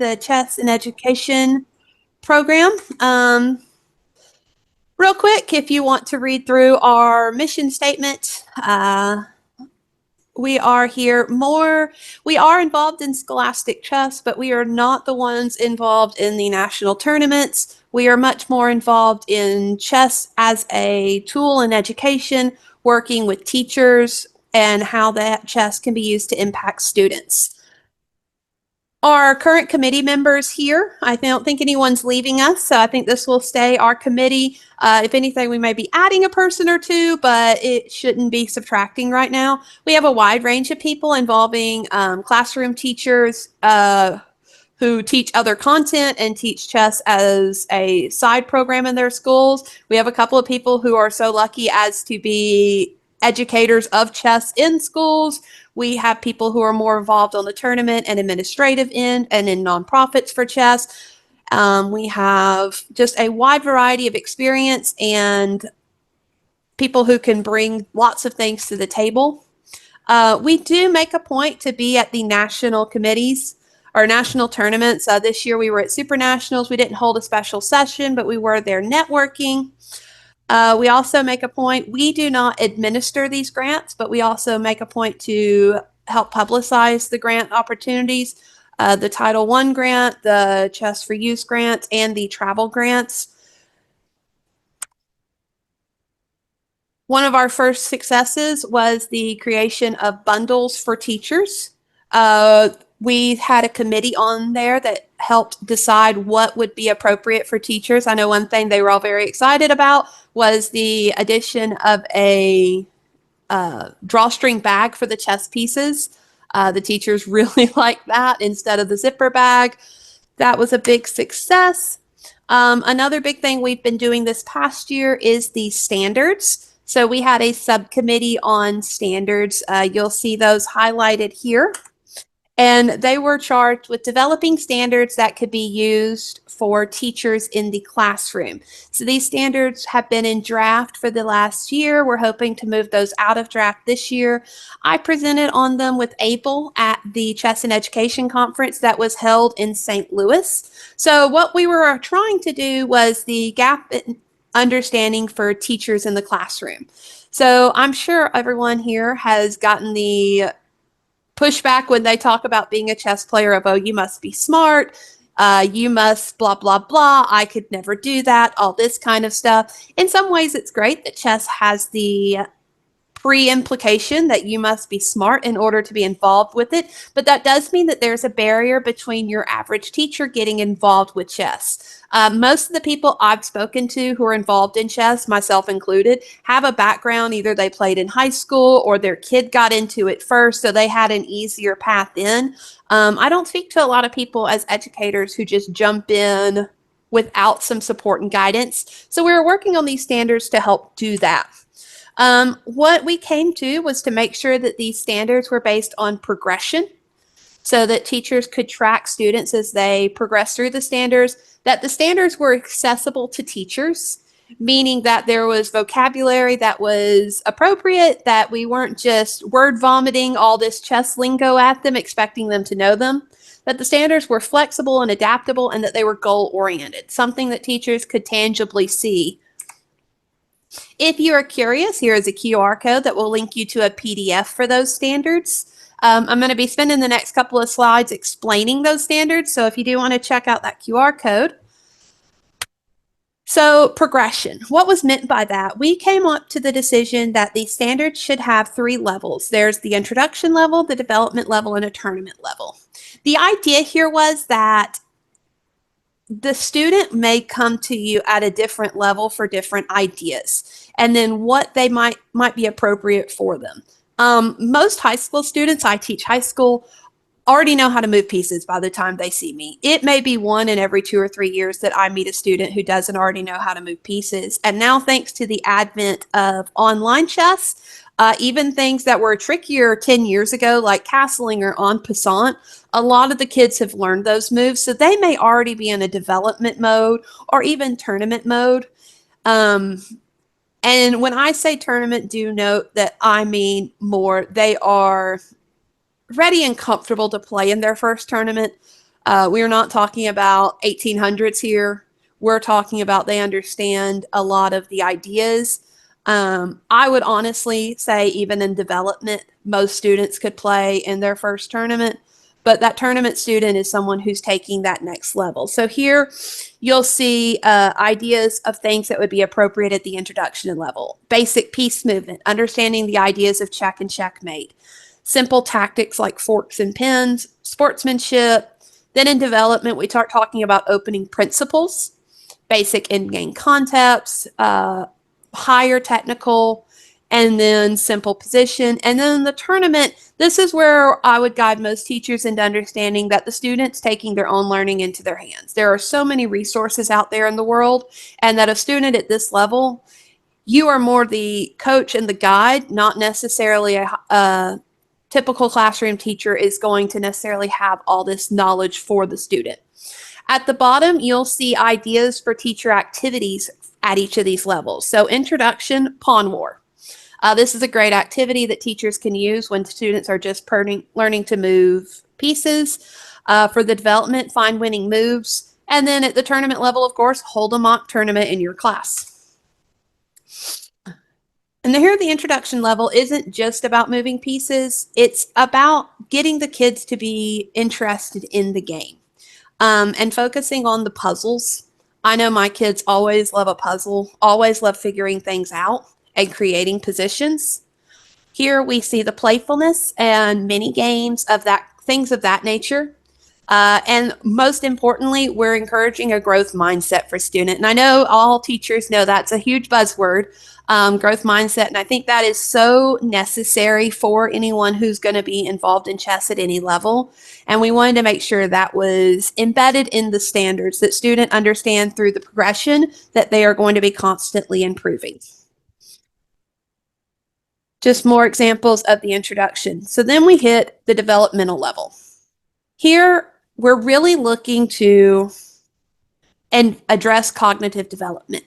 the Chess in Education program. Real quick, if you want to read through our mission statement, we are involved in scholastic chess, but we are not the ones involved in the national tournaments. We are much more involved in chess as a tool in education, working with teachers and how that chess can be used to impact students. Our current committee members here, I don't think anyone's leaving us, so I think this will stay our committee. If anything, we may be adding a person or two, but it shouldn't be subtracting right now. We have a wide range of people involving classroom teachers who teach other content and teach chess as a side program in their schools. We have a couple of people who are so lucky as to be educators of chess in schools. We have people who are more involved on the tournament and administrative end and in nonprofits for chess. We have just a wide variety of experience and people who can bring lots of things to the table. We do make a point to be at the national committees or national tournaments. This year we were at Super Nationals. We didn't hold a special session, but we were there networking. We also make a point, we do not administer these grants, but we also make a point to help publicize the grant opportunities, the Title I grant, the Chess for Use grant, and the travel grants. One of our first successes was the creation of bundles for teachers. We had a committee on there that helped decide what would be appropriate for teachers. I know one thing they were all very excited about was the addition of a drawstring bag for the chess pieces. The teachers really liked that instead of the zipper bag. That was a big success. Another big thing we've been doing this past year is the standards. So we had a subcommittee on standards. You'll see those highlighted here. And they were charged with developing standards that could be used for teachers in the classroom. So these standards have been in draft for the last year. We're hoping to move those out of draft this year. I presented on them with Abel at the Chess in Education conference that was held in St. Louis. So what we were trying to do was the gap in understanding for teachers in the classroom. So I'm sure everyone here has gotten the pushback when they talk about being a chess player of, oh, you must be smart, you must blah, blah, blah, I could never do that, all this kind of stuff. In some ways, it's great that chess has the pre-implication that you must be smart in order to be involved with it, but that does mean that there's a barrier between your average teacher getting involved with chess. Most of the people I've spoken to who are involved in chess, myself included, have a background. Either they played in high school or their kid got into it first, so they had an easier path in. I don't speak to a lot of people as educators who just jump in without some support and guidance. So we were working on these standards to help do that. What we came to was to make sure that these standards were based on progression so that teachers could track students as they progress through the standards, that the standards were accessible to teachers, meaning that there was vocabulary that was appropriate, that we weren't just word vomiting all this chess lingo at them, expecting them to know them, that the standards were flexible and adaptable, and that they were goal-oriented, something that teachers could tangibly see. If you are curious, here is a QR code that will link you to a PDF for those standards. I'm going to be spending the next couple of slides explaining those standards, so if you do want to check out that QR code. So progression, what was meant by that? We came up to the decision that the standards should have 3 levels. There's the introduction level, the development level, and a tournament level. The idea here was that the student may come to you at a different level for different ideas, and then what they might be appropriate for them. Most high school students, I teach high school, already know how to move pieces by the time they see me. It may be 1 in every 2 or 3 years that I meet a student who doesn't already know how to move pieces. And now, thanks to the advent of online chess, even things that were trickier 10 years ago, like castling or en passant, a lot of the kids have learned those moves. So they may already be in a development mode or even tournament mode. And when I say tournament, do note that I mean more, they are ready and comfortable to play in their first tournament. We are not talking about 1800s here. We're talking about they understand a lot of the ideas. I would honestly say even in development, most students could play in their first tournament, but that tournament student is someone who's taking that next level. So here you'll see ideas of things that would be appropriate at the introduction level. Basic piece movement, understanding the ideas of check and checkmate. Simple tactics like forks and pins, sportsmanship. Then in development, we start talking about opening principles, basic in-game concepts, higher technical, and then simple position. And then the tournament, this is where I would guide most teachers into understanding that the student's taking their own learning into their hands. There are so many resources out there in the world, and that a student at this level, you are more the coach and the guide, not necessarily a typical classroom teacher is going to necessarily have all this knowledge for the student. At the bottom, you'll see ideas for teacher activities at each of these levels. So introduction, Pawn War. This is a great activity that teachers can use when students are just learning to move pieces. For the development, find winning moves. And then at the tournament level, of course, hold a mock tournament in your class. And here, the introduction level isn't just about moving pieces. It's about getting the kids to be interested in the game and focusing on the puzzles. I know my kids always love a puzzle, always love figuring things out and creating positions. Here we see the playfulness and mini games of that, things of that nature. And most importantly, we're encouraging a growth mindset for student. And I know all teachers know that's a huge buzzword, growth mindset. And I think that is so necessary for anyone who's going to be involved in chess at any level. And we wanted to make sure that was embedded in the standards, that students understand through the progression that they are going to be constantly improving. Just more examples of the introduction. So then we hit the developmental level. Here, we're really looking to address cognitive development.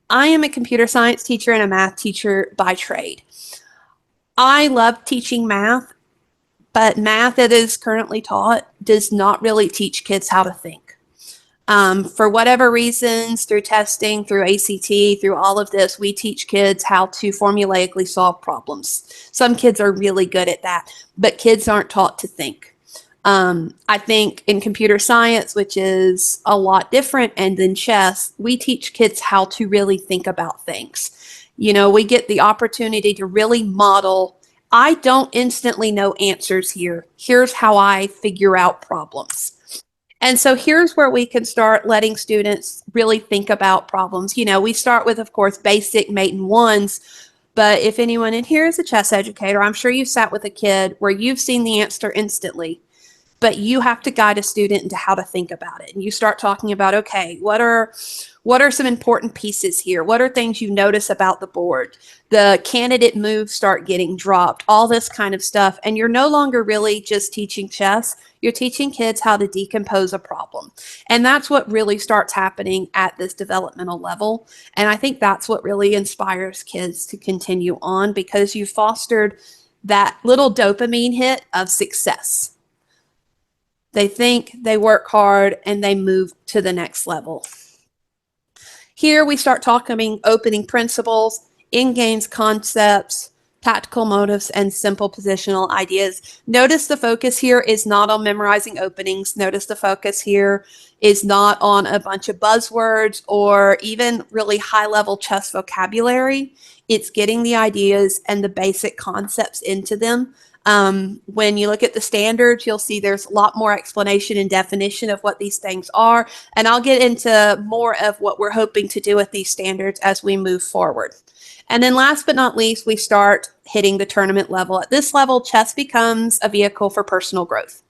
I am a computer science teacher and a math teacher by trade. I love teaching math, but math that is currently taught does not really teach kids how to think. For whatever reasons, through testing, through ACT, through all of this, we teach kids how to formulaically solve problems. Some kids are really good at that, but kids aren't taught to think. I think in computer science, which is a lot different, and in chess, we teach kids how to really think about things. You know, we get the opportunity to really model. I don't instantly know answers here. Here's how I figure out problems. And so here's where we can start letting students really think about problems. You know, we start with, of course, basic mate and ones. But if anyone in here is a chess educator, I'm sure you sat with a kid where you've seen the answer instantly, but you have to guide a student into how to think about it. And you start talking about, okay, what are some important pieces here? What are things you notice about the board? The candidate moves start getting dropped, all this kind of stuff. And you're no longer really just teaching chess. You're teaching kids how to decompose a problem. And that's what really starts happening at this developmental level. And I think that's what really inspires kids to continue on, because you fostered that little dopamine hit of success. They think, they work hard, and they move to the next level. Here we start talking opening principles, in-games concepts, tactical motives, and simple positional ideas. Notice the focus here is not on memorizing openings. Notice the focus here is not on a bunch of buzzwords or even really high-level chess vocabulary. It's getting the ideas and the basic concepts into them. When you look at the standards, you'll see there's a lot more explanation and definition of what these things are. And I'll get into more of what we're hoping to do with these standards as we move forward. And then last but not least, we start hitting the tournament level. At this level, chess becomes a vehicle for personal growth.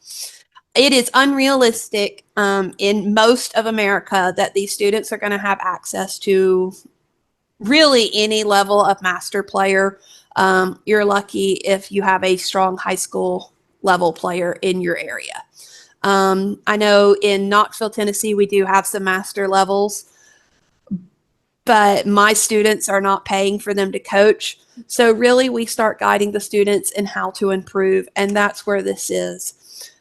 It is unrealistic in most of America that these students are going to have access to really any level of master player. You're lucky if you have a strong high school level player in your area. I know in Knoxville, Tennessee, we do have some master levels, but my students are not paying for them to coach. So really we start guiding the students in how to improve, and that's where this is.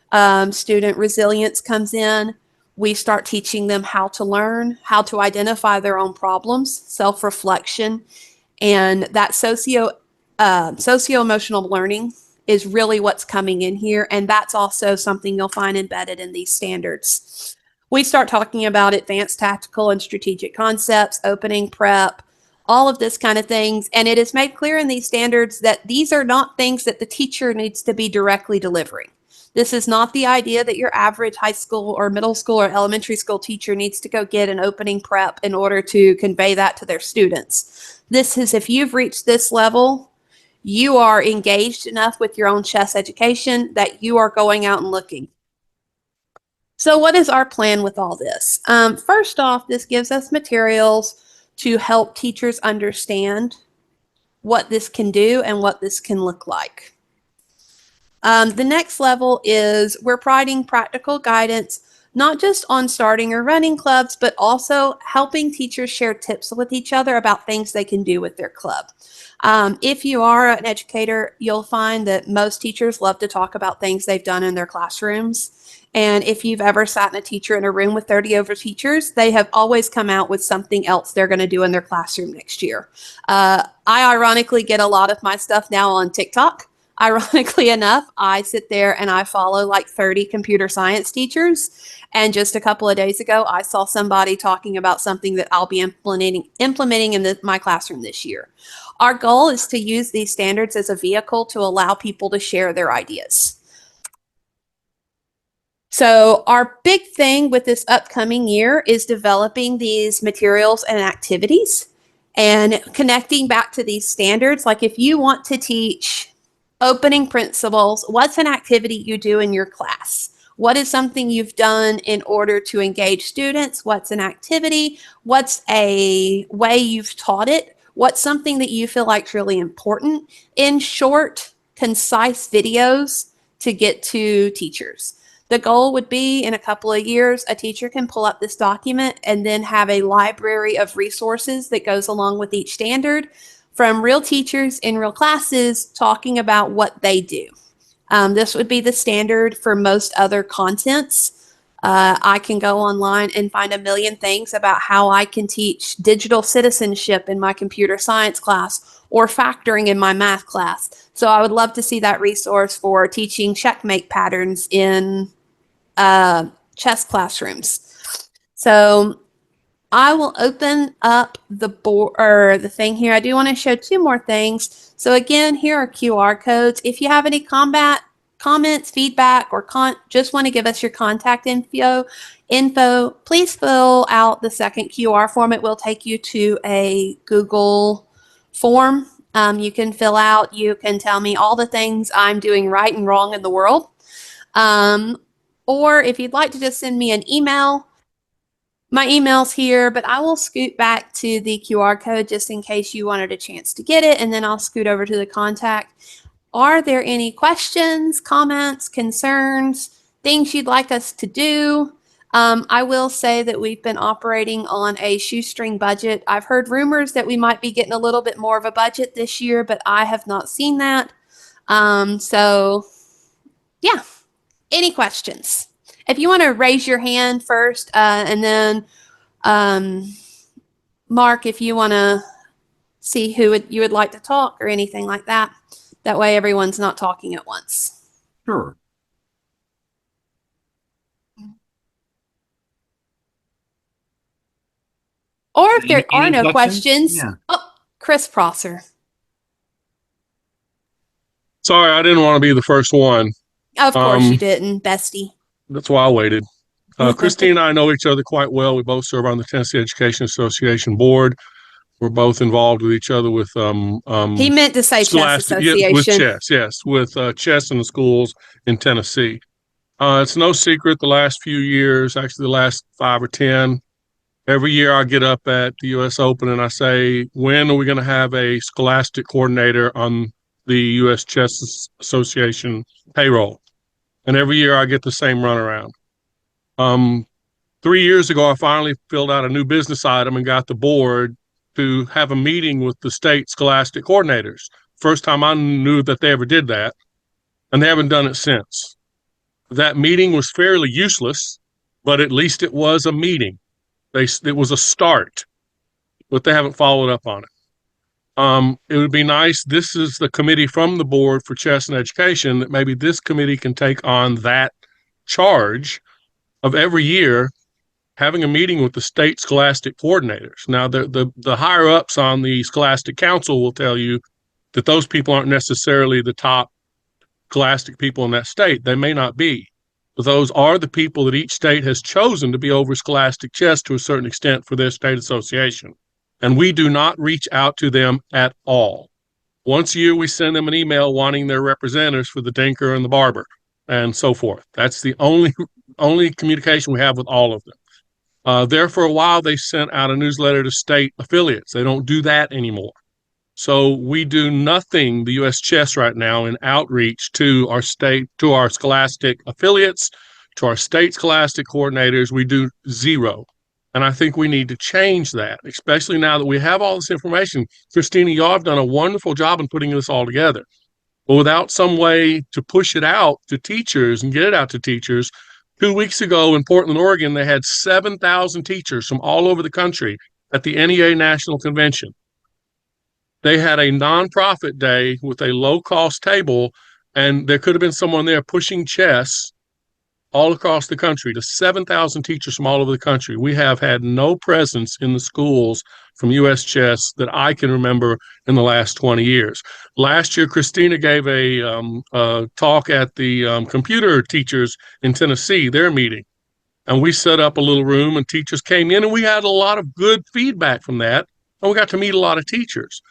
Student resilience comes in. We start teaching them how to learn, how to identify their own problems, self-reflection, and that socio-emotional learning is really what's coming in here. And that's also something you'll find embedded in these standards. We start talking about advanced tactical and strategic concepts, opening prep, all of this kind of things. And it is made clear in these standards that these are not things that the teacher needs to be directly delivering. This is not the idea that your average high school or middle school or elementary school teacher needs to go get an opening prep in order to convey that to their students. This is, if you've reached this level, you are engaged enough with your own chess education that you are going out and looking. So what is our plan with all this? First off, this gives us materials to help teachers understand what this can do and what this can look like. The next level is we're providing practical guidance, not just on starting or running clubs, but also helping teachers share tips with each other about things they can do with their club. If you are an educator, you'll find that most teachers love to talk about things they've done in their classrooms. And if you've ever sat in a teacher in a room with 30 other teachers, they have always come out with something else they're going to do in their classroom next year. I ironically get a lot of my stuff now on TikTok. Ironically enough, I sit there and I follow like 30 computer science teachers. And just a couple of days ago, I saw somebody talking about something that I'll be implementing in my classroom this year. Our goal is to use these standards as a vehicle to allow people to share their ideas. So our big thing with this upcoming year is developing these materials and activities and connecting back to these standards. Like if you want to teach opening principles, what's an activity you do in your class? What is something you've done in order to engage students? What's an activity? What's a way you've taught it? What's something that you feel like is really important in short, concise videos to get to teachers? The goal would be in a couple of years, a teacher can pull up this document and then have a library of resources that goes along with each standard from real teachers in real classes talking about what they do. This would be the standard for most other contents. I can go online and find a million things about how I can teach digital citizenship in my computer science class or factoring in my math class. So I would love to see that resource for teaching checkmate patterns in chess classrooms. So I will open up the board or the thing here. I do want to show two more things. So again, here are QR codes. If you have any comments, feedback, or just want to give us your contact info, please fill out the second QR form. It will take you to a Google form. You can fill out, you can tell me all the things I'm doing right and wrong in the world. Or if you'd like to just send me an email, my email's here, but I will scoot back to the QR code just in case you wanted a chance to get it, and then I'll scoot over to the contact. Are there any questions, comments, concerns, things you'd like us to do? I will say that we've been operating on a shoestring budget. I've heard rumors that we might be getting a little bit more of a budget this year, but I have not seen that. So yeah, any questions? If you want to raise your hand first, and then Mark, if you want to see who you would like to talk or anything like that. That way everyone's not talking at once. Sure. Or if there are no questions, yeah. Oh, Chris Prosser. Sorry, I didn't want to be the first one. Of course you didn't, bestie. That's why I waited. Christine and I know each other quite well. We both serve on the Tennessee Education Association board. We're both involved with each other with he meant to say chess association. Yeah, with chess, yes, with chess in the schools in Tennessee. It's no secret the last few years, actually the last 5 or 10, every year I get up at the U.S. Open and I say, when are we going to have a scholastic coordinator on the U.S. Chess Association payroll? And every year I get the same runaround. 3 years ago, I finally filled out a new business item and got the board to have a meeting with the state scholastic coordinators. First time I knew that they ever did that, and they haven't done it since. That meeting was fairly useless, but at least it was a meeting. It was a start, but they haven't followed up on it. It would be nice. This is the committee from the board for chess and education, that maybe this committee can take on that charge of every year having a meeting with the state scholastic coordinators. Now, the higher ups on the scholastic council will tell you that those people aren't necessarily the top scholastic people in that state. They may not be, but those are the people that each state has chosen to be over scholastic chess to a certain extent for their state association. And we do not reach out to them at all. Once a year, we send them an email wanting their representatives for the Dinker and the Barber and so forth. That's the only communication we have with all of them. There for a while, they sent out a newsletter to state affiliates. They don't do that anymore. So we do nothing, the U.S. Chess right now, in outreach to our scholastic affiliates, to our state scholastic coordinators. We do zero. And I think we need to change that, especially now that we have all this information. Christina, y'all have done a wonderful job in putting this all together. But without some way to push it out to teachers and get it out to teachers, 2 weeks ago in Portland, Oregon, they had 7,000 teachers from all over the country at the NEA National Convention. They had a nonprofit day with a low-cost table, and there could have been someone there pushing chess all across the country to 7,000 teachers from all over the country. We have had no presence in the schools from U.S. Chess that I can remember in the last 20 years. Last year, Christina gave a talk at the computer teachers in Tennessee, their meeting. And we set up a little room and teachers came in, and we had a lot of good feedback from that. And we got to meet a lot of teachers.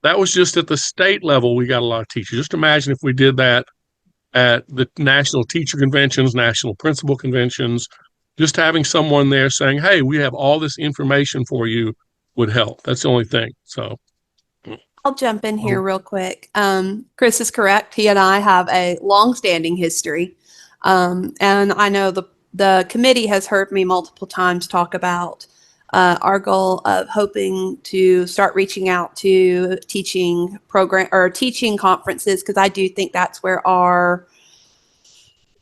That was just at the state level, we got a lot of teachers. Just imagine if we did that at the national teacher conventions, national principal conventions, just having someone there saying, hey, we have all this information for you would help. That's the only thing. So I'll jump in here real quick. Chris is correct. He and I have a long-standing history. And I know the committee has heard me multiple times talk about our goal of hoping to start reaching out to teaching program or teaching conferences, because I do think that's where our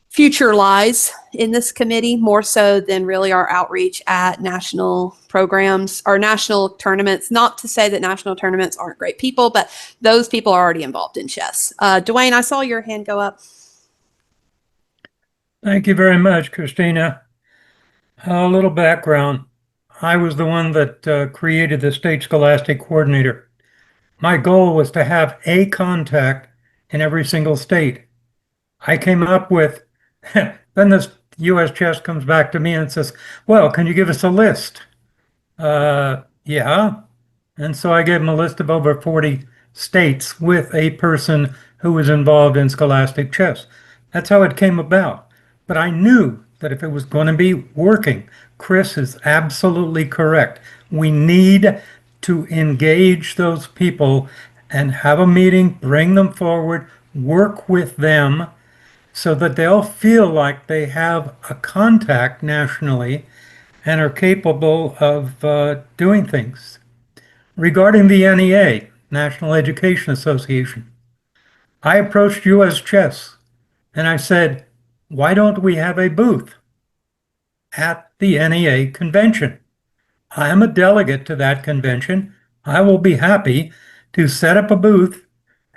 future lies in this committee, more so than really our outreach at national programs or national tournaments. Not to say that national tournaments aren't great people, but those people are already involved in chess. Dwayne, I saw your hand go up. Thank you very much, Christina. A little background. I was the one that created the state scholastic coordinator. My goal was to have a contact in every single state. I came up with, then this U.S. Chess comes back to me and says, well, can you give us a list? Yeah. And so I gave them a list of over 40 states with a person who was involved in scholastic chess. That's how it came about. But I knew that if it was going to be working, Chris is absolutely correct. We need to engage those people and have a meeting, bring them forward, work with them so that they'll feel like they have a contact nationally and are capable of doing things. Regarding the NEA, National Education Association, I approached U.S. Chess and I said, why don't we have a booth at the NEA convention? I am a delegate to that convention. I will be happy to set up a booth,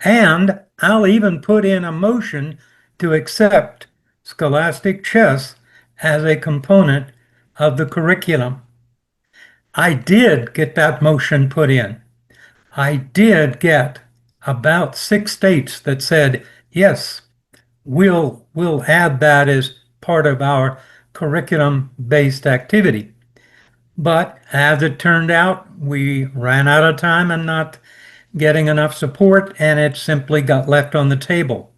and I'll even put in a motion to accept scholastic chess as a component of the curriculum. I did get that motion put in. I did get about 6 states that said, yes, we'll add that as part of our curriculum-based activity. But as it turned out, we ran out of time and not getting enough support, and it simply got left on the table.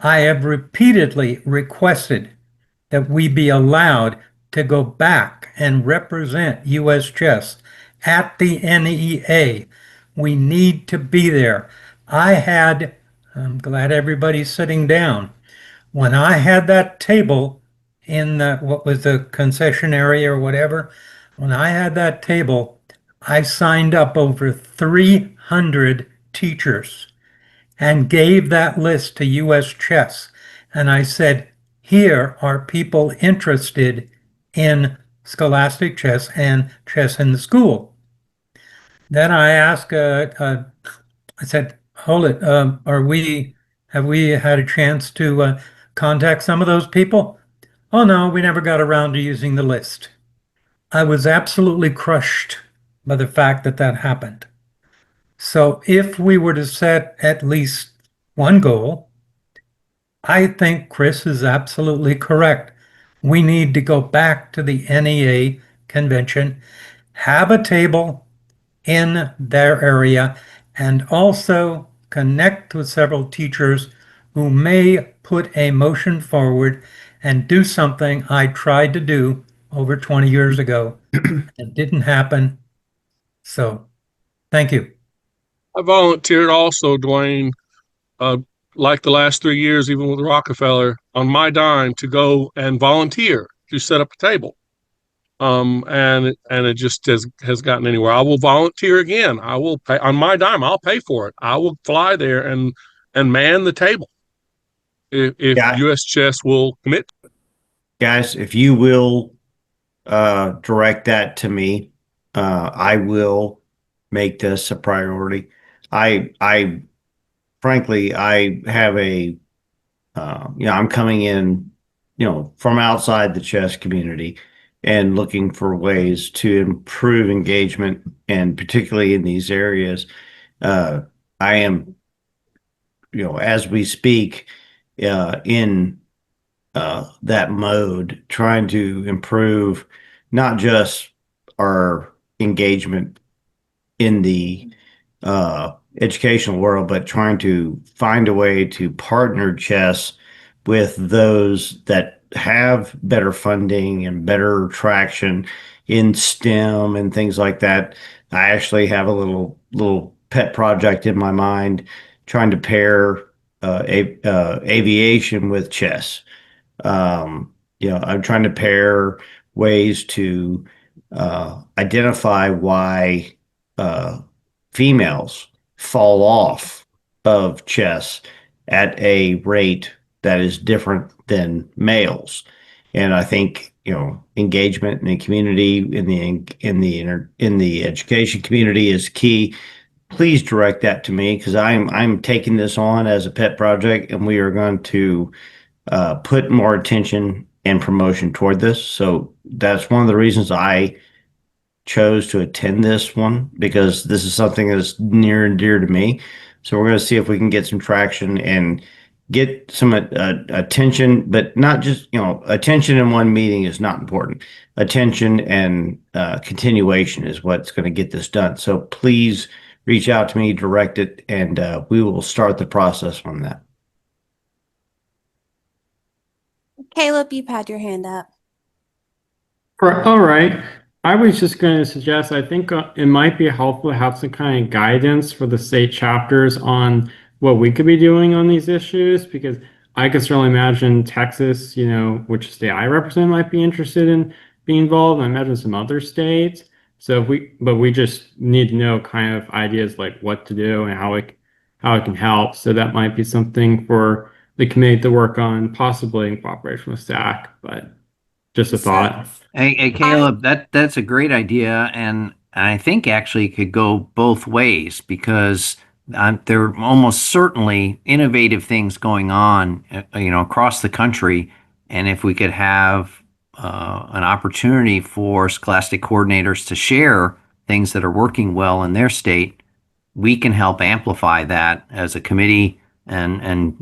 I have repeatedly requested that we be allowed to go back and represent U.S. Chess at the NEA. We need to be there. I'm glad everybody's sitting down. When I had that table in what was the concession area or whatever, when I had that table, I signed up over 300 teachers and gave that list to U.S. Chess. And I said, here are people interested in scholastic chess and chess in the school. Then I asked, I said, hold it, have we had a chance to contact some of those people? Oh no, we never got around to using the list. I was absolutely crushed by the fact that that happened. So if we were to set at least one goal, I think Chris is absolutely correct. We need to go back to the NEA convention, have a table in their area, and also connect with several teachers who may put a motion forward and do something I tried to do over 20 years ago. It didn't happen. So, thank you. I volunteered also, Dwayne, uh, like the last 3 years, even with Rockefeller, on my dime to go and volunteer to set up a table. And it just has gotten anywhere. I will volunteer again. I will pay on my dime. I'll pay for it. I will fly there and man the table if Yeah. US Chess will commit. Guys, if you will direct that to me, I will make this a priority. I frankly, I have a, I'm coming in, from outside the chess community and looking for ways to improve engagement, and particularly in these areas. I am, as we speak, in that mode, trying to improve not just our engagement in the educational world, but trying to find a way to partner chess with those that have better funding and better traction in STEM and things like that. I actually have a little pet project in my mind, trying to pair aviation with chess. I'm trying to pair ways to identify why females fall off of chess at a rate that is different than males. And I think, engagement in the community, in the education community is key. Please direct that to me, because I'm taking this on as a pet project, and we are going to put more attention and promotion toward this. So that's one of the reasons I chose to attend this one, because this is something that's near and dear to me. So we're going to see if we can get some traction and get some attention, but not just, attention in one meeting is not important. Attention and continuation is what's going to get this done. So please reach out to me, direct it, and we will start the process on that. Caleb, you've had your hand up. All right. I was just going to suggest, I think it might be helpful to have some kind of guidance for the state chapters on what we could be doing on these issues, because I could certainly imagine Texas, which state I represent, might be interested in being involved. I imagine some other states. So but we just need to know kind of ideas like what to do and how it can help. So that might be something for the committee to work on, possibly in cooperation with STAC, but just a thought. Hey, Caleb, that's a great idea, and I think actually it could go both ways, because there are almost certainly innovative things going on, across the country, and if we could have an opportunity for scholastic coordinators to share things that are working well in their state, we can help amplify that as a committee and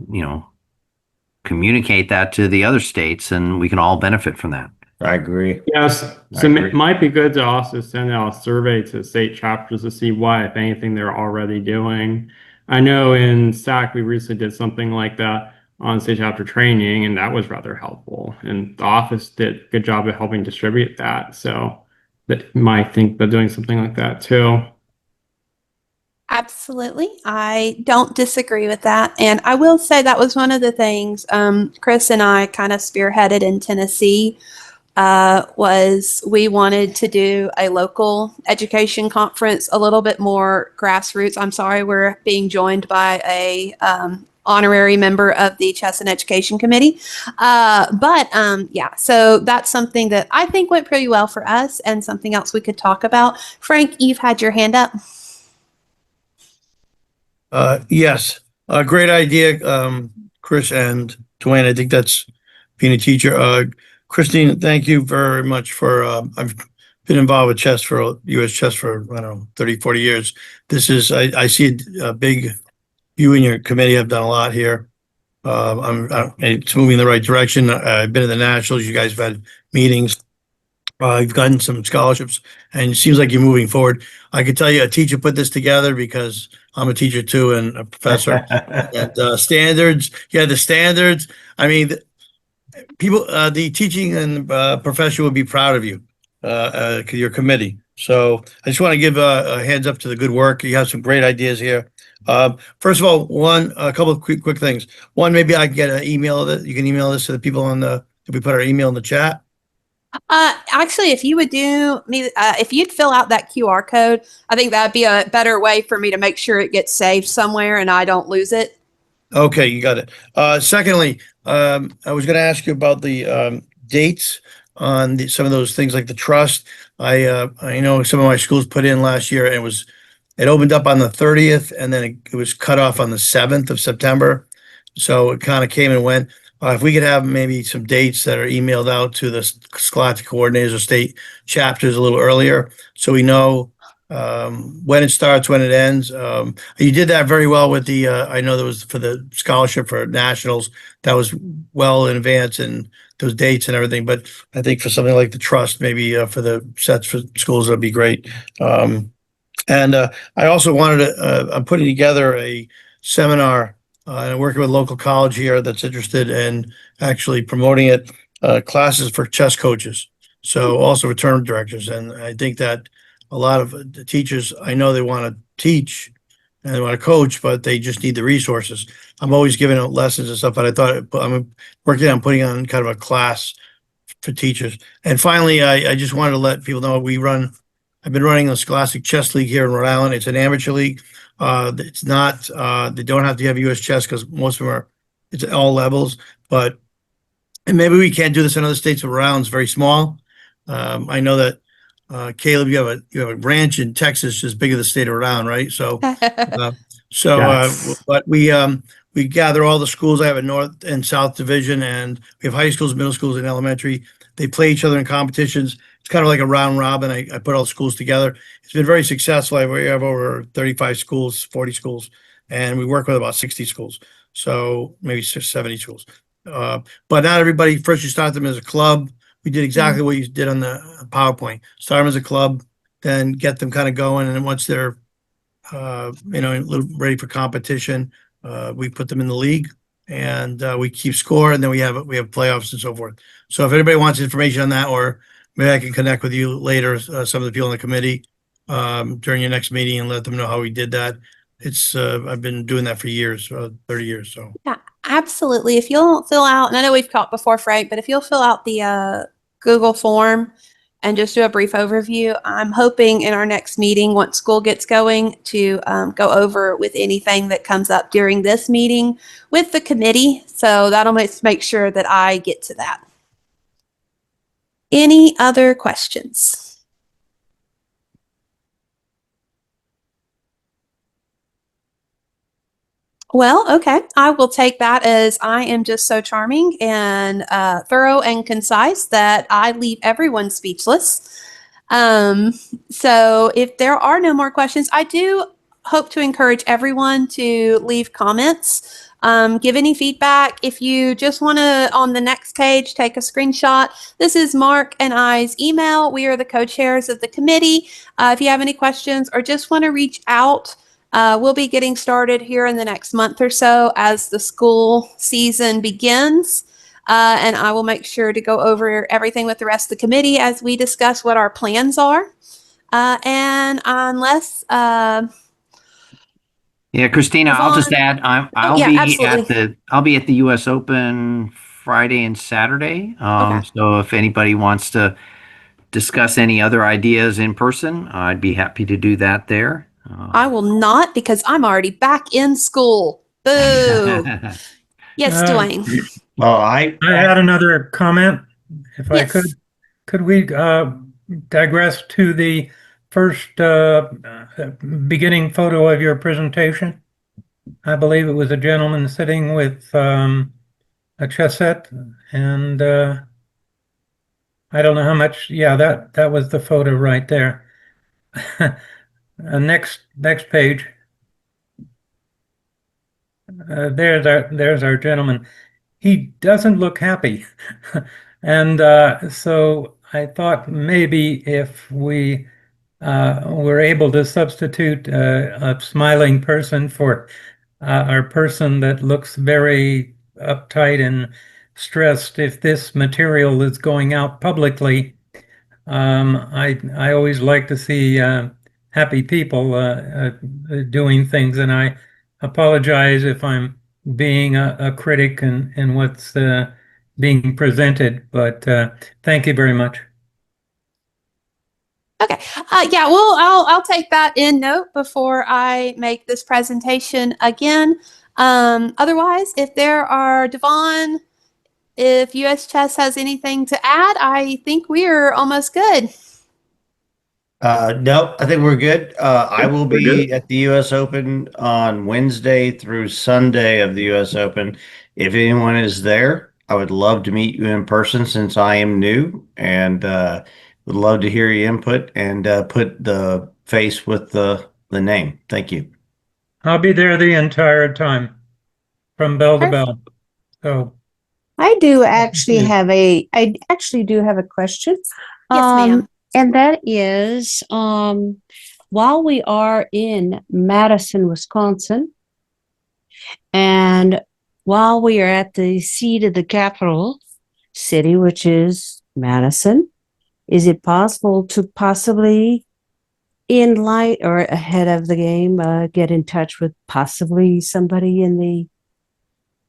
communicate that to the other states, and we can all benefit from that. I agree. Yes, so it might be good to also send out a survey to state chapters to see what, if anything, they're already doing. I know in STAC, we recently did something like that on state chapter training, and that was rather helpful. And the office did a good job of helping distribute that. So that might think about doing something like that too. Absolutely. I don't disagree with that. And I will say that was one of the things Chris and I kind of spearheaded in Tennessee. Was we wanted to do a local education conference, a little bit more grassroots. I'm sorry, we're being joined by a honorary member of the Chess and Education Committee. Yeah, so that's something that I think went pretty well for us and something else we could talk about. Frank, you've had your hand up. Yes, great idea, Chris and Dwayne. I think that's being a teacher. Christine, thank you very much for, I've been involved with chess for US chess for, I don't know, 30, 40 years. This is, I see a big, you and your committee have done a lot here. It's moving in the right direction. I've been in the nationals. You guys have had meetings. You've gotten some scholarships and it seems like you're moving forward. I could tell you a teacher put this together because I'm a teacher too and a professor. And standards, yeah, the standards. I mean, people, the teaching and profession would be proud of you, your committee. So I just want to give a hands up to the good work. You have some great ideas here. First of all, a couple of quick things. One, maybe I can get an email that you can email this to the people on if we put our email in the chat. Actually, if you would if you'd fill out that QR code, I think that'd be a better way for me to make sure it gets saved somewhere and I don't lose it. Okay, you got it. Secondly, I was going to ask you about the dates on some of those things like the trust. I know some of my schools put in last year and it opened up on the 30th and then it was cut off on the 7th of September. So it kind of came and went. If we could have maybe some dates that are emailed out to the scholastic coordinators or state chapters a little earlier, so we know when it starts, when it ends. You did that very well with the, I know there was for the scholarship for nationals, that was well in advance and those dates and everything. But I think for something like the trust, maybe for the sets for schools, that'd be great. And I also wanted to, I'm putting together a seminar and working with a local college here that's interested in actually promoting it, classes for chess coaches. So also for tournament directors. And I think that a lot of the teachers, I know they want to teach and they want to coach, but they just need the resources. I'm always giving out lessons and stuff, but I thought I'm working on putting on kind of a class for teachers. And finally, I just wanted to let people know I've been running a Scholastic Chess League here in Rhode Island. It's an amateur league. It's not, they don't have to have US chess because most of them it's at all levels, and maybe we can't do this in other states around. It's very small. I know that, Caleb, you have a branch in Texas as big as the state of Rhode Island, right? So, Yes. but we gather all the schools. I have a North and South division and we have high schools, middle schools and elementary. They play each other in competitions. It's kind of like a round robin. I put all the schools together. It's been very successful. We have over 35 schools, 40 schools, and we work with about 60 schools. So maybe 70 schools. But not everybody, first you start them as a club. We did exactly what you did on the PowerPoint. Start them as a club, then get them kind of going. And then once they're, a little ready for competition, we put them in the league and we keep score. And then we have playoffs and so forth. So if anybody wants information on that, or maybe I can connect with you later, some of the people on the committee during your next meeting and let them know how we did that. It's I've been doing that for years, 30 years. So Yeah, absolutely. If you'll fill out, and I know we've talked before, Frank, but if you'll fill out the Google form and just do a brief overview, I'm hoping in our next meeting, once school gets going, to go over with anything that comes up during this meeting with the committee. So that'll make sure that I get to that. Any other questions? Well, okay. I will take that as I am just so charming and thorough and concise that I leave everyone speechless. So if there are no more questions, I do hope to encourage everyone to leave comments, give any feedback. If you just want to, on the next page, take a screenshot. This is Mark and I's email. We are the co-chairs of the committee. If you have any questions or just want to reach out, we'll be getting started here in the next month or so as the school season begins. And I will make sure to go over everything with the rest of the committee as we discuss what our plans are. And unless, Yeah, Christina, I'll just Yvonne? add, I'll be at the US Open Friday and Saturday. Okay. So if anybody wants to discuss any other ideas in person, I'd be happy to do that there. I will not, because I'm already back in school. Boo. Yes, Uh, Dwayne. Well, I had another comment, if I could. Yes. Could we digress to the first beginning photo of your presentation? I believe it was a gentleman sitting with a chess set, and I don't know how much. Yeah, that was the photo right there. Next page. There's our gentleman. He doesn't look happy. And so I thought maybe if we were able to substitute a smiling person for our person that looks very uptight and stressed, if this material is going out publicly, I always like to see happy people doing things, and I apologize if I'm being a critic in what's being presented, but thank you very much. Okay. Yeah, well, I'll take that in note before I make this presentation again. Otherwise, if there are, Devon, if US Chess has anything to add, I think we're almost good. No, I think we're good. I will be at the US Open on Wednesday through Sunday of the US Open. If anyone is there, I would love to meet you in person since I am new, and would love to hear your input and put the face with the name. Thank you. I'll be there the entire time from bell to Perfect. bell. So I actually do have a question. Yes, ma'am. And that is, while we are in Madison, Wisconsin, and while we are at the seat of the capital city, which is Madison, is it possible to possibly, in light or ahead of the game, get in touch with possibly somebody in the,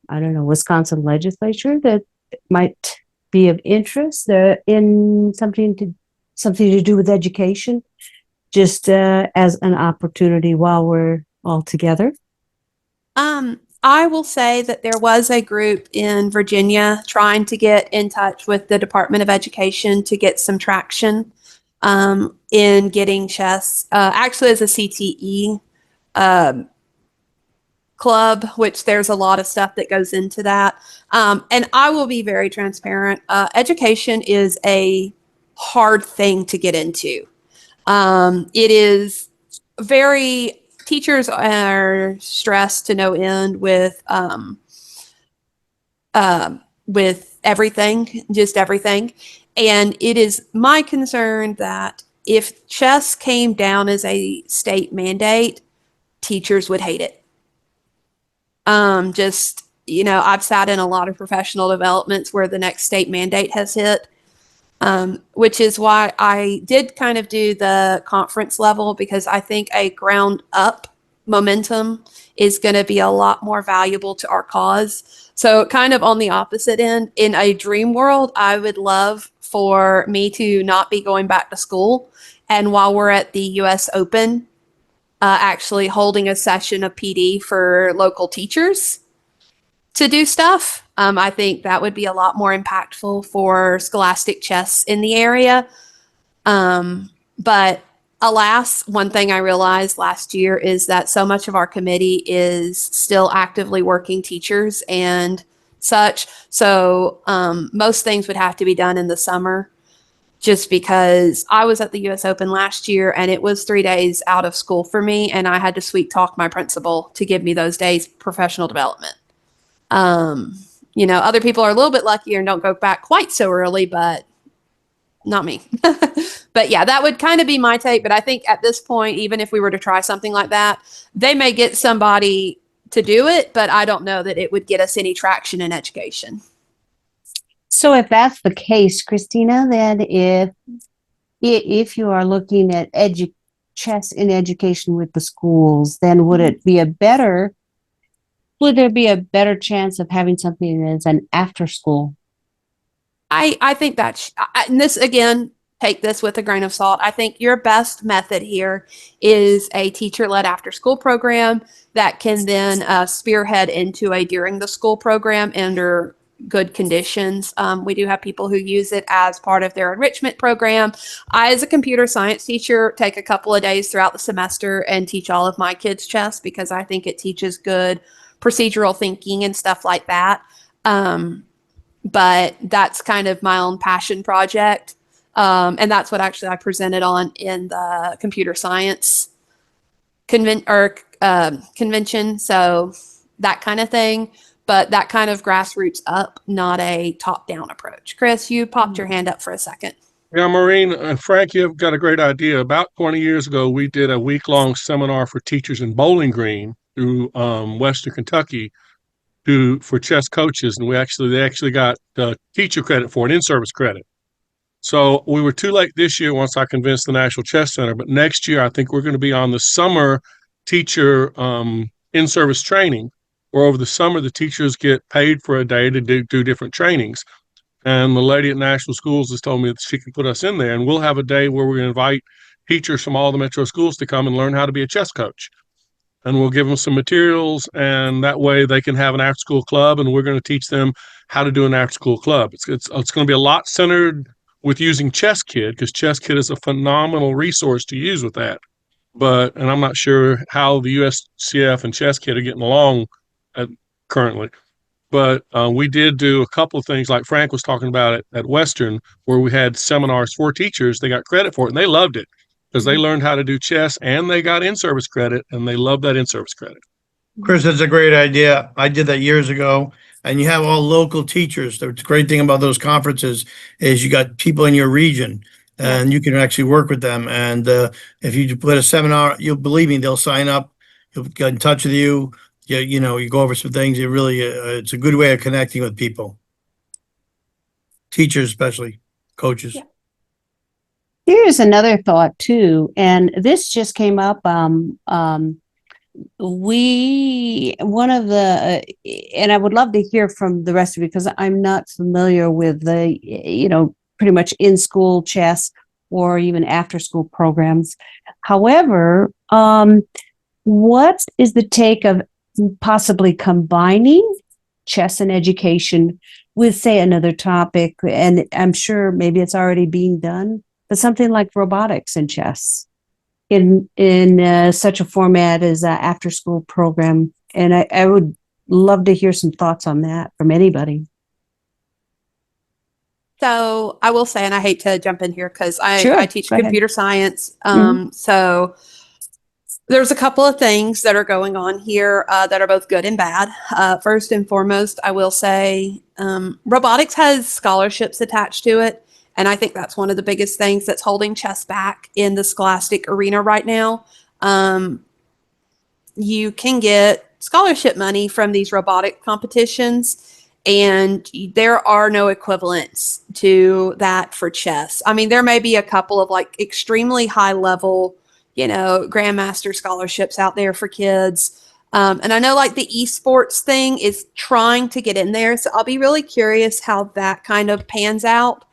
I don't know, Wisconsin legislature that might be of interest in something to do with education, just as an opportunity while we're all together? I will say that there was a group in Virginia trying to get in touch with the Department of Education to get some traction in getting chess, actually as a CTE club, which there's a lot of stuff that goes into that. And I will be very transparent. Education is a hard thing to get into. It is very, teachers are stressed to no end with everything, just everything. And it is my concern that if chess came down as a state mandate, teachers would hate it. Just, I've sat in a lot of professional developments where the next state mandate has hit, which is why I did kind of do the conference level, because I think a ground up momentum is going to be a lot more valuable to our cause. So kind of on the opposite end, in a dream world, I would love for me to not be going back to school. And while we're at the US Open, actually holding a session of PD for local teachers to do stuff. I think that would be a lot more impactful for scholastic chess in the area. But alas, one thing I realized last year is that so much of our committee is still actively working teachers and such. So most things would have to be done in the summer, just because I was at the US Open last year and it was 3 days out of school for me, and I had to sweet talk my principal to give me those days professional development. Other people are a little bit luckier and don't go back quite so early, but not me. But yeah, that would kind of be my take. But I think at this point, even if we were to try something like that, they may get somebody to do it, but I don't know that it would get us any traction in education. So if that's the case, Christina, then if you are looking at chess in education with the schools, then would there be a better chance of having something that's an after school? I think and this again, take this with a grain of salt. I think your best method here is a teacher-led after-school program that can then spearhead into a during the school program under good conditions. We do have people who use it as part of their enrichment program. I, as a computer science teacher, take a couple of days throughout the semester and teach all of my kids chess because I think it teaches good procedural thinking and stuff like that. But that's kind of my own passion project. And that's what actually I presented on in the computer science convention. So that kind of thing. But that kind of grassroots up, not a top down approach. Chris, you popped your hand up for a second. Yeah, Maureen and Frank, you've got a great idea. About 20 years ago, we did a week-long seminar for teachers in Bowling Green through Western Kentucky for chess coaches, and they actually got teacher credit for it, in-service credit. So we were too late this year once I convinced the National Chess Center, but next year I think we're going to be on the summer teacher in-service training, where over the summer the teachers get paid for a day to do different trainings. And the lady at National Schools has told me that she can put us in there, and we'll have a day where we're going to invite teachers from all the metro schools to come and learn how to be a chess coach. And we'll give them some materials, and that way they can have an after-school club, and we're going to teach them how to do an after-school club. It's going to be a lot centered with using ChessKid, because ChessKid is a phenomenal resource to use with that. And I'm not sure how the USCF and ChessKid are getting along currently. But we did do a couple of things like Frank was talking about at Western, where we had seminars for teachers. They got credit for it, and they loved it because they learned how to do chess and they got in-service credit, and they loved that in-service credit. Chris, that's a great idea. I did that years ago, and you have all local teachers. The great thing about those conferences is you got people in your region, and you can actually work with them. And if you put a seminar, you'll believe me, they'll sign up. You'll get in touch with you. You go over some things. It really, it's a good way of connecting with people. Teachers, especially coaches. Yeah. Here's another thought too, and this just came up. And I would love to hear from the rest of you because I'm not familiar with the, pretty much in-school chess or even after-school programs. However, what is the take of possibly combining chess and education with, say, another topic? And I'm sure maybe it's already being done, but something like robotics and chess in such a format as an after-school program. And I would love to hear some thoughts on that from anybody. So I will say, and I hate to jump in here because Sure, I teach go ahead. computer science. Mhm. So there's a couple of things that are going on here that are both good and bad. First and foremost, I will say robotics has scholarships attached to it. And I think that's one of the biggest things that's holding chess back in the scholastic arena right now. You can get scholarship money from these robotic competitions, and there are no equivalents to that for chess. I mean, there may be a couple of like extremely high level, grandmaster scholarships out there for kids. And I know like the esports thing is trying to get in there. So I'll be really curious how that kind of pans out.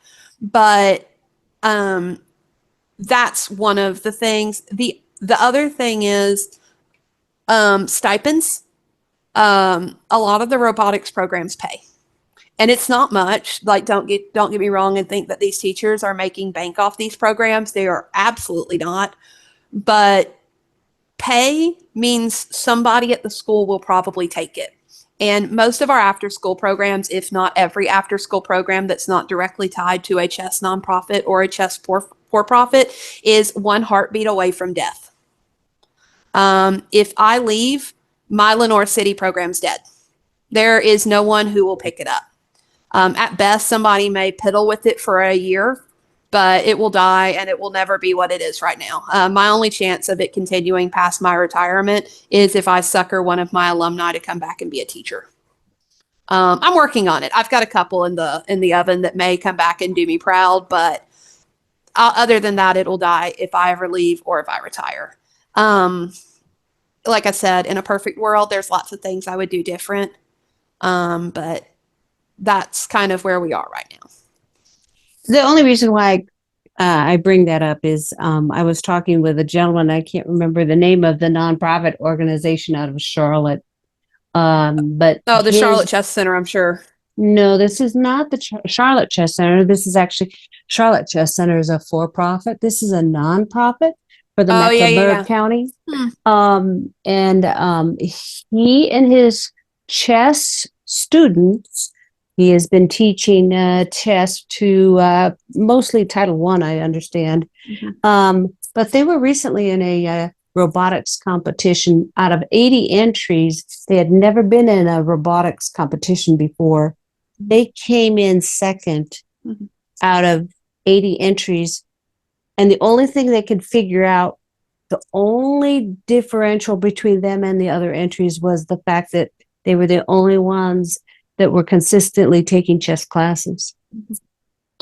But that's one of the things. The other thing is stipends. A lot of the robotics programs pay. And it's not much. Like, don't get me wrong and think that these teachers are making bank off these programs. They are absolutely not. But pay means somebody at the school will probably take it. And most of our after school programs, if not every after school program that's not directly tied to a chess nonprofit or a chess for-profit, is one heartbeat away from death. If I leave, my Lenore City program's dead. There is no one who will pick it up. At best, somebody may piddle with it for a year, but it will die and it will never be what it is right now. My only chance of it continuing past my retirement is if I sucker one of my alumni to come back and be a teacher. I'm working on it. I've got a couple in the oven that may come back and do me proud, but other than that, it will die if I ever leave or if I retire. Like I said, in a perfect world, there's lots of things I would do different. But that's kind of where we are right now. The only reason why I bring that up is I was talking with a gentleman, I can't remember the name of the nonprofit organization out of Charlotte. But Oh, the his- Charlotte Chess Center, I'm sure. No, this is not the Charlotte Chess Center. This is actually Charlotte Chess Center is a for-profit. This is a nonprofit for the Oh, yeah, yeah, Mecklenburg yeah. County. Hmm. He and his chess students, he has been teaching chess to mostly Title I, I understand. But they were recently in a robotics competition. Out of 80 entries, they had never been in a robotics competition before. They came in second Mhm. out of 80 entries. And the only thing they could figure out, the only differential between them and the other entries was the fact that they were the only ones that were consistently taking chess classes.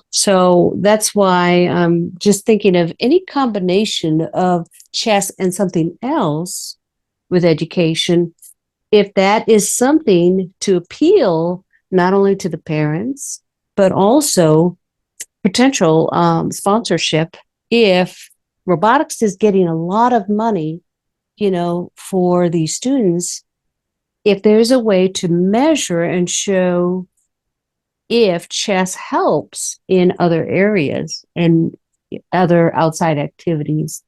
So that's why I'm just thinking of any combination of chess and something else with education. If that is something to appeal not only to the parents, but also potential sponsorship. If robotics is getting a lot of money, for these students, if there's a way to measure and show if chess helps in other areas and other outside activities.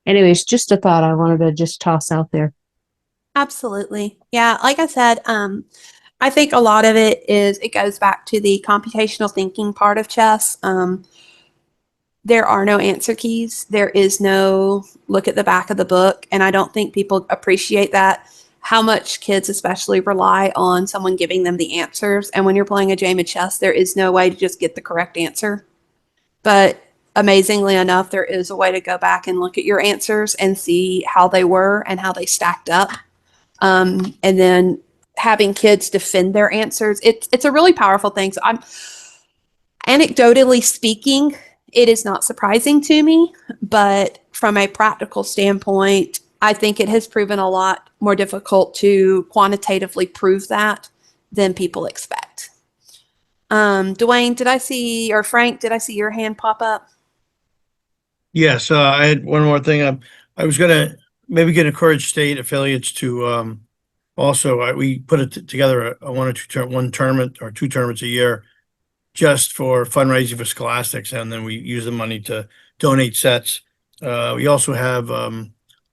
Anyways, just a thought I wanted to just toss out there. Absolutely. Yeah, like I said, I think a lot of it goes back to the computational thinking part of chess. There are no answer keys. There is no look at the back of the book. And I don't think people appreciate that, how much kids especially rely on someone giving them the answers. And when you're playing a game of chess, there is no way to just get the correct answer. But amazingly enough, there is a way to go back and look at your answers and see how they were and how they stacked up. And then having kids defend their answers, it's a really powerful thing. So I'm anecdotally speaking, it is not surprising to me, but from a practical standpoint, I think it has proven a lot more difficult to quantitatively prove that than people expect. Dwayne, or Frank, did I see your hand pop up? Yes, I had one more thing. I was gonna maybe encourage state affiliates to also, we put it together one tournament or two tournaments a year just for fundraising for scholastics, and then we use the money to donate sets. We also have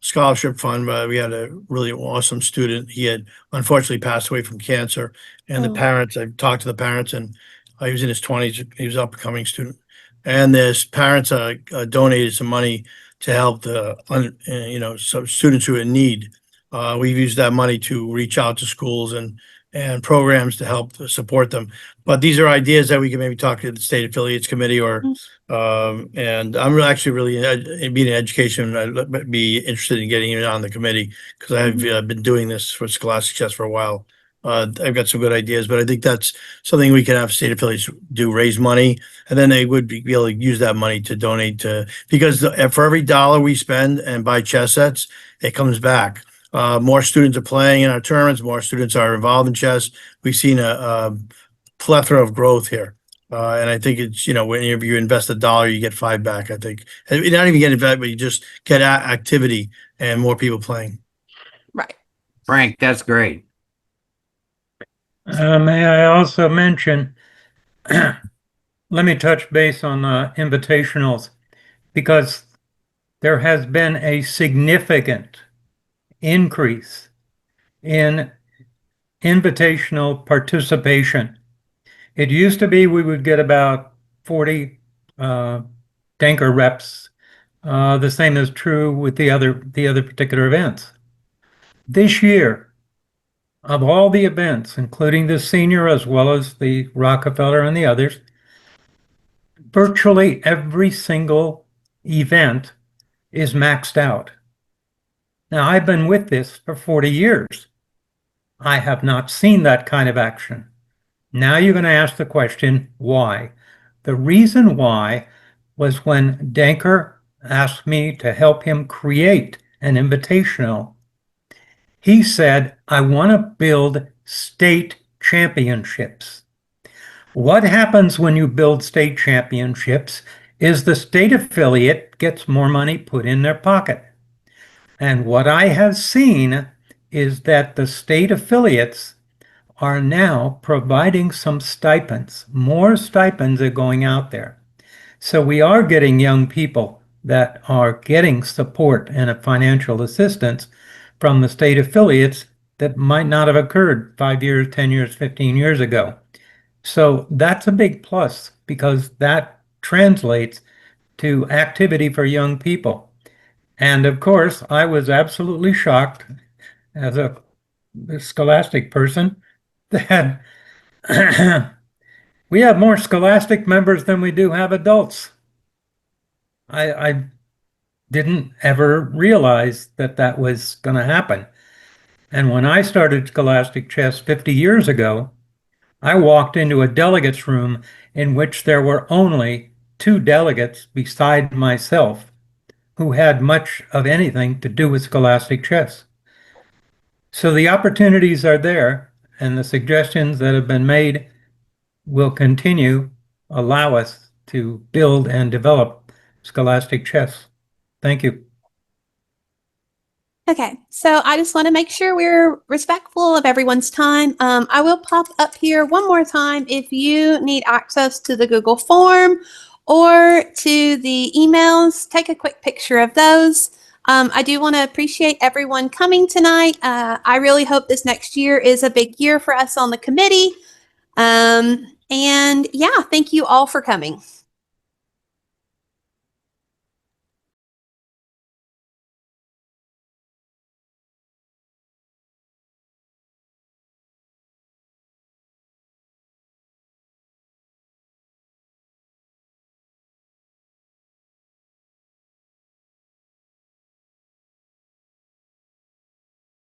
scholarship fund. We had a really awesome student. He had unfortunately passed away from cancer, and the Oh. parents, I talked to the parents, and he was in his 20s. He was an up-and-coming student. And his parents donated some money to help some students who are in need. We've used that money to reach out to schools and programs to help support them. But these are ideas that we can maybe talk to the state affiliates committee and I'm actually really being in education, I'd be interested in getting it on the committee because I've been doing this for scholastic chess for a while. I've got some good ideas, but I think that's something we can have state affiliates do, raise money, and then they would be able to use that money to donate to, because for every dollar we spend and buy chess sets, it comes back. More students are playing in our tournaments, more students are involved in chess. We've seen a plethora of growth here. And I think it's, whenever you invest $1, you get 5 back, I think. And you not even get it back, but you just get activity and more people playing. Right. Frank, that's great. May I also mention, let me touch base on invitationals, because there has been a significant increase in invitational participation. It used to be we would get about 40 Danker reps. The same is true with the other particular events. This year, of all the events, including the senior as well as the Rockefeller and the others, virtually every single event is maxed out. Now, I've been with this for 40 years. I have not seen that kind of action. Now you're going to ask the question, why? The reason why was when Danker asked me to help him create an invitational. He said, I want to build state championships. What happens when you build state championships is the state affiliate gets more money put in their pocket. And what I have seen is that the state affiliates are now providing some stipends. More stipends are going out there. So we are getting young people that are getting support and a financial assistance from the state affiliates that might not have occurred 5 years, 10 years, 15 years ago. So that's a big plus because that translates to activity for young people. And of course, I was absolutely shocked as a scholastic person that we have more scholastic members than we do have adults. I didn't ever realize that that was going to happen. And when I started Scholastic Chess 50 years ago, I walked into a delegates room in which there were only 2 delegates beside myself who had much of anything to do with Scholastic Chess. So the opportunities are there, and the suggestions that have been made will continue allow us to build and develop Scholastic Chess. Thank you. Okay, so I just want to make sure we're respectful of everyone's time. I will pop up here one more time if you need access to the Google form or to the emails. Take a quick picture of those. I do want to appreciate everyone coming tonight. I really hope this next year is a big year for us on the committee. And yeah, thank you all for coming.